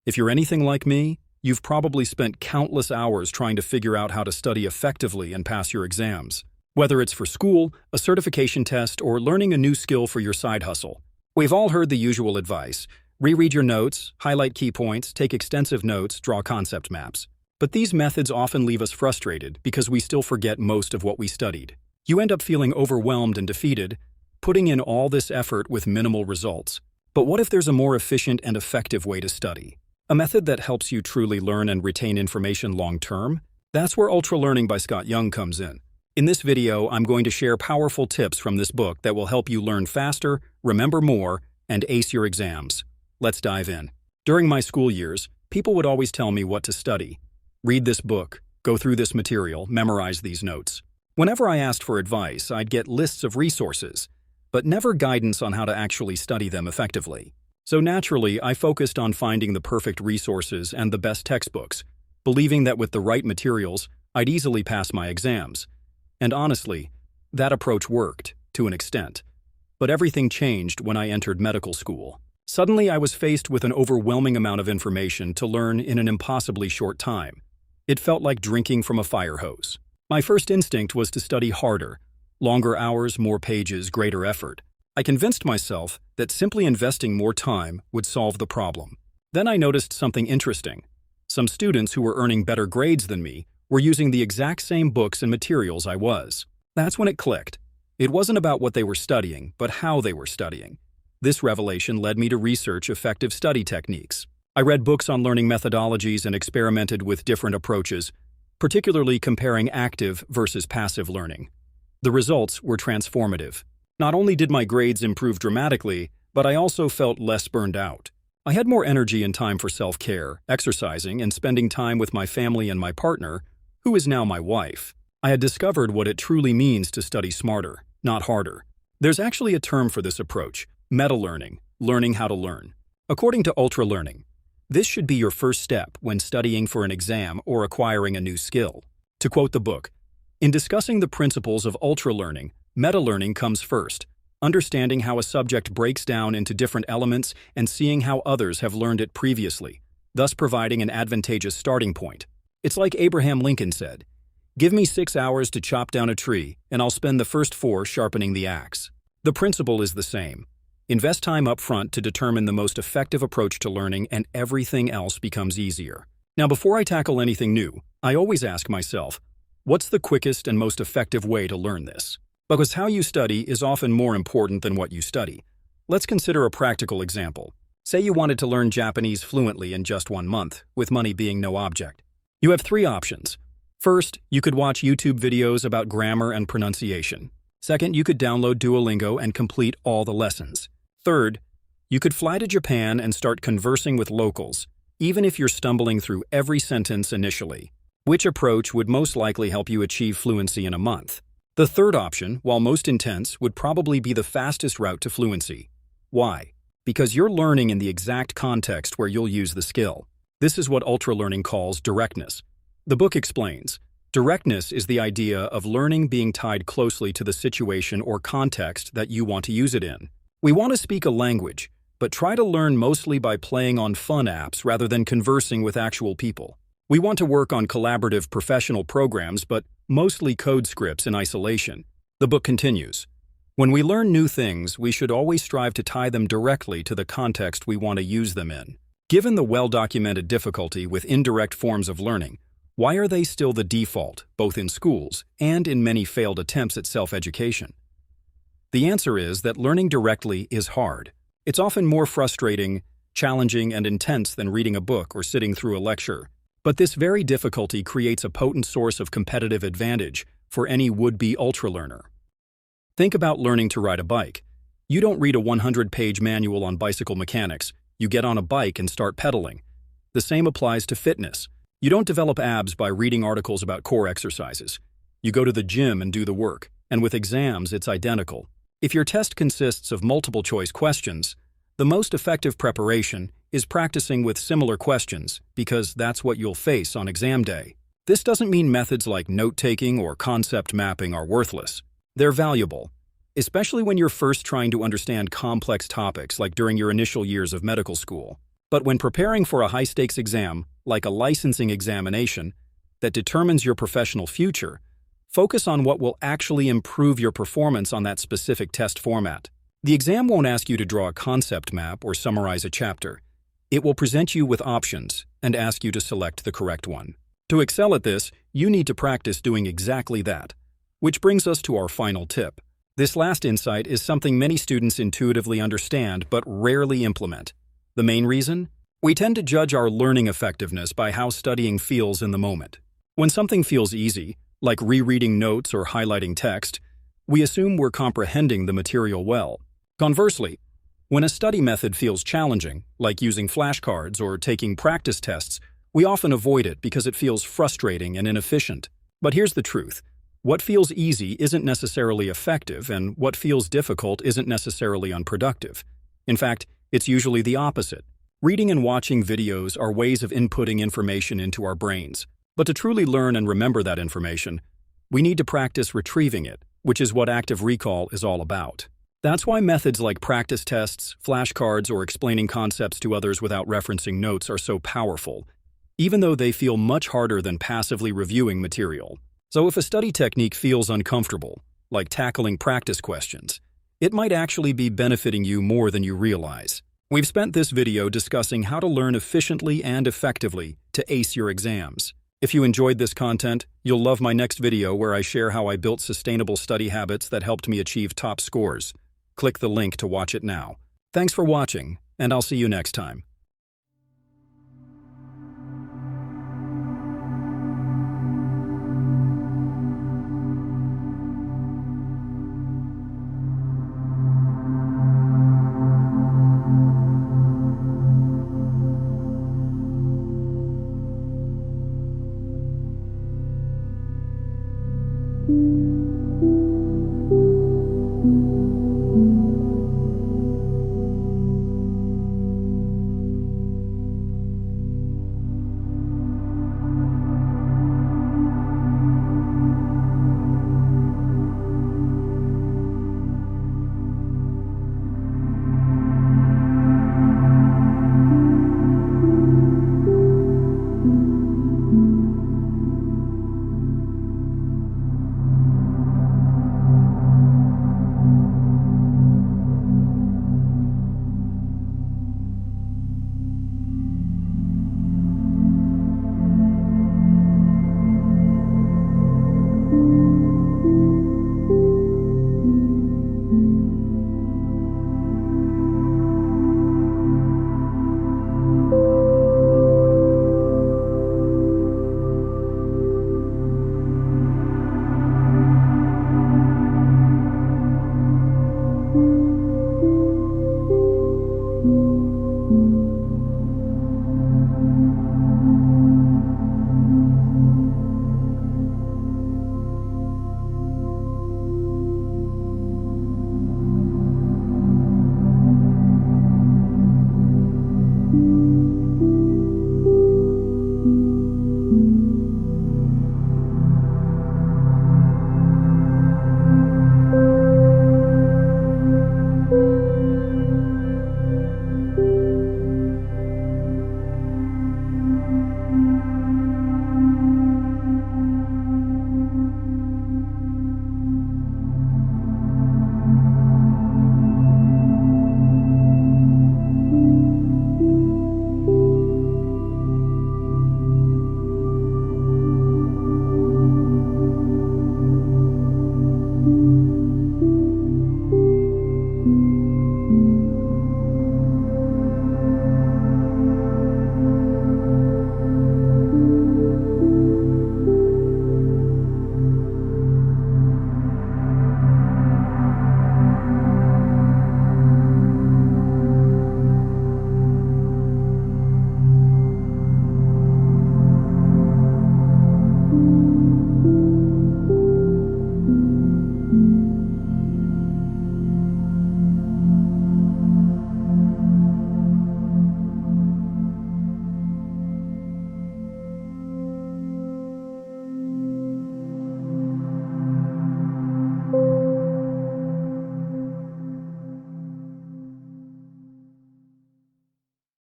If you're anything like me, you've probably spent countless hours trying to figure out how to study effectively and pass your exams. Whether it's for school, a certification test, or learning a new skill for your side hustle. We've all heard the usual advice. Reread your notes, highlight key points, take extensive notes, draw concept maps. But these methods often leave us frustrated because we still forget most of what we studied. You end up feeling overwhelmed and defeated, putting in all this effort with minimal results. But what if there's a more efficient and effective way to study? A method that helps you truly learn and retain information long-term? That's where Ultra Learning by Scott Young comes in. In this video, I'm going to share powerful tips from this book that will help you learn faster, remember more, and ace your exams. Let's dive in. During my school years, people would always tell me what to study. Read this book, go through this material, memorize these notes. Whenever I asked for advice, I'd get lists of resources, but never guidance on how to actually study them effectively. So naturally, I focused on finding the perfect resources and the best textbooks, believing that with the right materials, I'd easily pass my exams. And honestly, that approach worked, to an extent. But everything changed when I entered medical school. Suddenly, I was faced with an overwhelming amount of information to learn in an impossibly short time. It felt like drinking from a fire hose. My first instinct was to study harder. Longer hours, more pages, greater effort. I convinced myself that simply investing more time would solve the problem. Then I noticed something interesting. Some students who were earning better grades than me were using the exact same books and materials I was. That's when it clicked. It wasn't about what they were studying, but how they were studying. This revelation led me to research effective study techniques. I read books on learning methodologies and experimented with different approaches, particularly comparing active versus passive learning. The results were transformative. Not only did my grades improve dramatically, but I also felt less burned out. I had more energy and time for self-care, exercising, and spending time with my family and my partner, who is now my wife. I had discovered what it truly means to study smarter, not harder. There's actually a term for this approach, metalearning, learning how to learn. According to Ultra Learning, this should be your first step when studying for an exam or acquiring a new skill. To quote the book, in discussing the principles of ultra learning, meta-learning comes first, understanding how a subject breaks down into different elements and seeing how others have learned it previously, thus providing an advantageous starting point. It's like Abraham Lincoln said, "Give me 6 hours to chop down a tree, and I'll spend the first 4 sharpening the axe." The principle is the same. Invest time up front to determine the most effective approach to learning, and everything else becomes easier. Now, before I tackle anything new, I always ask myself, what's the quickest and most effective way to learn this? Because how you study is often more important than what you study. Let's consider a practical example. Say you wanted to learn Japanese fluently in just 1 month, with money being no object. You have 3 options. First, you could watch YouTube videos about grammar and pronunciation. Second, you could download Duolingo and complete all the lessons. Third, you could fly to Japan and start conversing with locals, even if you're stumbling through every sentence initially. Which approach would most likely help you achieve fluency in a month? The third option, while most intense, would probably be the fastest route to fluency. Why? Because you're learning in the exact context where you'll use the skill. This is what Ultra Learning calls directness. The book explains, directness is the idea of learning being tied closely to the situation or context that you want to use it in. We want to speak a language, but try to learn mostly by playing on fun apps rather than conversing with actual people. We want to work on collaborative professional programs, but mostly code scripts in isolation. The book continues. When we learn new things, we should always strive to tie them directly to the context we want to use them in. Given the well-documented difficulty with indirect forms of learning, why are they still the default, both in schools and in many failed attempts at self-education? The answer is that learning directly is hard. It's often more frustrating, challenging, and intense than reading a book or sitting through a lecture. But this very difficulty creates a potent source of competitive advantage for any would-be ultra-learner. Think about learning to ride a bike. You don't read a 100-page manual on bicycle mechanics. You get on a bike and start pedaling. The same applies to fitness. You don't develop abs by reading articles about core exercises. You go to the gym and do the work. And with exams, it's identical. If your test consists of multiple-choice questions, the most effective preparation is practicing with similar questions because that's what you'll face on exam day. This doesn't mean methods like note-taking or concept mapping are worthless. They're valuable, especially when you're first trying to understand complex topics like during your initial years of medical school. But when preparing for a high-stakes exam, like a licensing examination, that determines your professional future, focus on what will actually improve your performance on that specific test format. The exam won't ask you to draw a concept map or summarize a chapter. It will present you with options and ask you to select the correct one. To excel at this, you need to practice doing exactly that. Which brings us to our final tip. This last insight is something many students intuitively understand but rarely implement. The main reason? We tend to judge our learning effectiveness by how studying feels in the moment. When something feels easy, like rereading notes or highlighting text, we assume we're comprehending the material well. Conversely, when a study method feels challenging, like using flashcards or taking practice tests, we often avoid it because it feels frustrating and inefficient. But here's the truth. What feels easy isn't necessarily effective, and what feels difficult isn't necessarily unproductive. In fact, it's usually the opposite. Reading and watching videos are ways of inputting information into our brains. But to truly learn and remember that information, we need to practice retrieving it, which is what active recall is all about. That's why methods like practice tests, flashcards, or explaining concepts to others without referencing notes are so powerful, even though they feel much harder than passively reviewing material. So if a study technique feels uncomfortable, like tackling practice questions, it might actually be benefiting you more than you realize. We've spent this video discussing how to learn efficiently and effectively to ace your exams. If you enjoyed this content, you'll love my next video where I share how I built sustainable study habits that helped me achieve top scores. Click the link to watch it now. Thanks for watching, and I'll see you next time. Thank you.